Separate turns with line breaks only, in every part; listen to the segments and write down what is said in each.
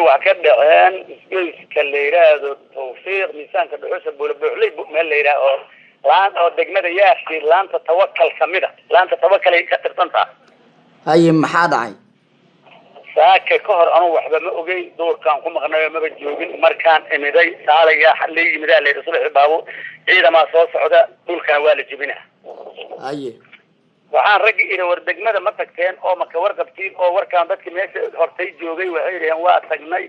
waxay wax ka dhaceen isgoyska la yiraahdo Tawfiiq miisaanka dhuxusha buulbuulay meel la yiraahdo laan oo degmada Yaashii laanta Tawakkal kamida laanta Tawakkal ay ka tirsantaa
haye maxaa dhacay
saaka ka hor anu waxba ma ogey doorkan ku maqnayo ma joogin markaan imiday saalaya xalay yimida la rasuul baabo ciidama soo socda dhulkan waa la jibinaa
haye
waxaan rag ina war degmada ma tagteen oo ma ka warqabtiin oo warkaan dadkii meesha hortay joogay waxay yiraahdeen waa tagnay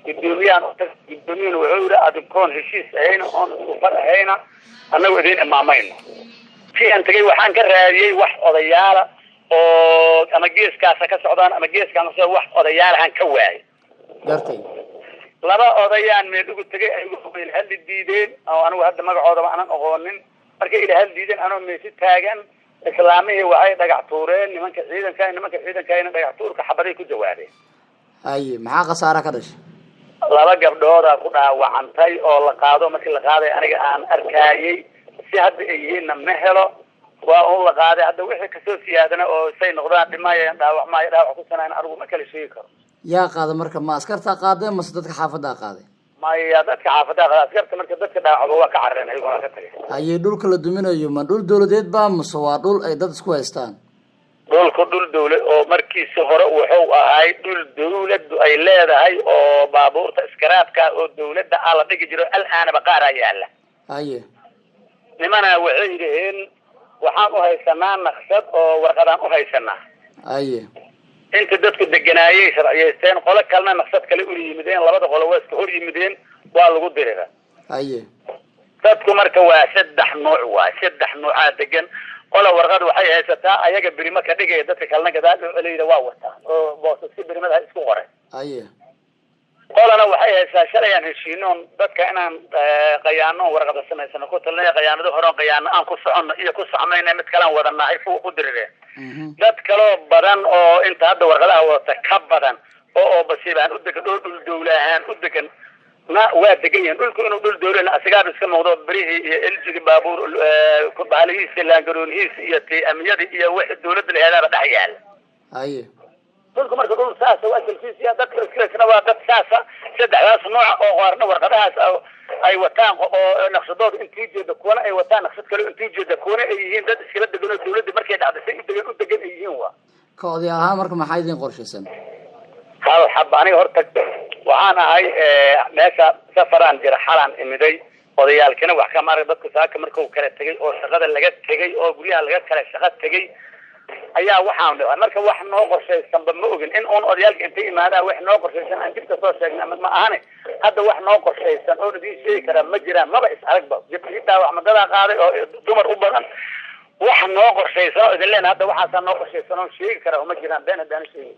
guddoomiyaan wuxuu yiri adkoon heshiis ayna on u farxayna annagu idin imaamayno si aan tagay waxaan ka raadiyay wax odayaala oo ama geeskaas ka socdaan ama geeskaan soo wax odayaalahan ka waayay
dartay
laba odayaan meel ugu tagay ay ugu hal diideen oo anigu hadda magacooda aanan aqoonin markay ila hal diideen anoo meesha taagan islaamihii waxay dhagax tuureen nimanka ciidanka dhagax tuurka xabaday ku jawaabeen
haye maxaa khasaare ka dhashay
laba gabdhood ku dhaawacantay oo la qaado markii la qaaday aniga aan arkayay si hadda ay yihiin ma helo waa oo la qaaday hadda wixii ka soo siyaadana oo say noqdaan dhimayaan dhaawac ku sanaan anigu ma kala sheegi karo
yaa qaada marka ma askarta qaaday ma dadka xaafada qaaday
maya dadka xaafada qaaday askarta marka dadka dhaawac waa ka carreen ay waa ka tagay
haye dhulka la duminayo ma dhul dawladeed ba mise waa dhul ay dad isku haystaan
dhul dawlad oo markiisa hore wuxuu ahay dhul dawladdu ay leedahay oo baabuurta iskaraadka oo dawladda la dhigi jiro al'aana baqaar yaala
haye
nimana waxay yiraahdeen waxaan u haysanaa naqshad oo warqadaan u haysanaa
haye
inta dadku deganaayay sharciyeysteen qolo kalena naqshad kale u yimideen labada qolo waa iska hor yimideen waa lagu diray
haye
dadku marka waa saddex nooc degan qolo warqad waxay haysataa ayaga birima ka dhigay dadka kalena gadaal oo celeeyda waa wataa oo boosasi birimada isku qoray
haye
qolana waxay haysaa shalayaan heshiinoon dadka inaan qayaano warqada samaysano ku talnay qayaanada hore qayaano aan ku socono iyo ku socmayna mid kale wadanahay ku dirireen dad kale badan oo inta hadda warqadaha wata ka badan oo basiibaan u degan dhul dawlahan u degan na waa degan dhulku inuu dhul dawlahan asagaa iska muuqdo barihi iyo eljiga baabuur ku bahalhiisa laangaroonhiisa iyo amniyada iyo wixii dawladda leedahay dhaxyaal
haye
dhulku marka dhul saas oo asalkiisa dadka iskaleesna waa dad saasa saddexdaas nooc oo qaarna warqadahaas ay wataan oo naqshadooda intii jeeda kuwana ay wataan naqshad kale intii jeeda kuwana ay yihiin dad iskala degan oo dawladda markay dhacday u degan ay yihiin waa
koodi ahaan marka maxay idin qorshaysan
hal xabani horta waxaan ahay meesha safaraan jira xalan imiday odayaalkina wax ka maray dadku saaka markuu kala tagay oo shaqada laga tagay oo guryaha laga kala shaqo tagay ayaa waxaan dhahay marka wax noo qorshaysan ma ogin in oon odayaalka inta imaadaan wax noo qorshaysan aan dibka soo sheegnay ma ahane hadda wax noo qorshaysan oo idin sheegi kara ma jiraan maba is aragba jibta wax madada qaaday oo dumar u badan wax noo qorshaysan oo idin leen hadda waxaas noo qorshaysan oo sheegi kara ma jiraan been hadaan sheegi